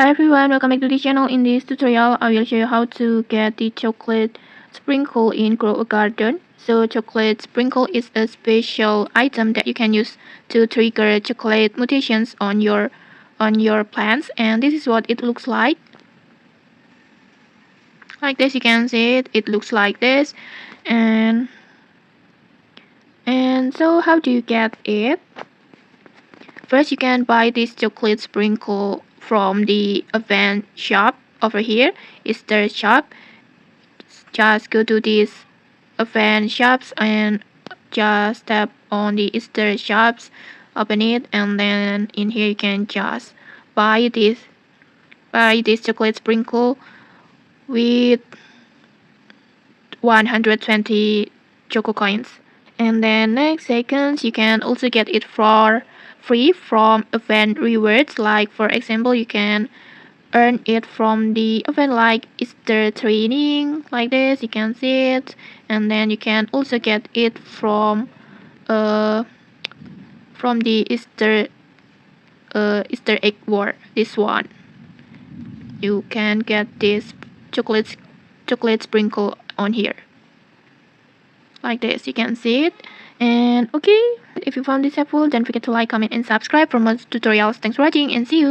Hi everyone, welcome back to the channel. In this tutorial, I will show you how to get the chocolate sprinkle in Grow a Garden. So chocolate sprinkle is a special item that you can use to trigger chocolate mutations on your plants, and this is what it looks like. Like this, you can see it looks like this. And so how do you get it? First, you can buy this chocolate sprinkle from the event shop over here. It's the shop. Just go to this event shops and just tap on the Easter shops, open it, and then in here you can just buy this chocolate sprinkle with 120 Choco coins. And then next seconds you can also get it for free from event rewards. Like for example, you can earn it from the event like Easter training, like this you can see it. And then you can also get it uh from the Easter egg war. This one you can get this chocolate sprinkle on here, like this you can see it. And okay, if you found this helpful, don't forget to like, comment and subscribe for more tutorials. Thanks for watching and see you.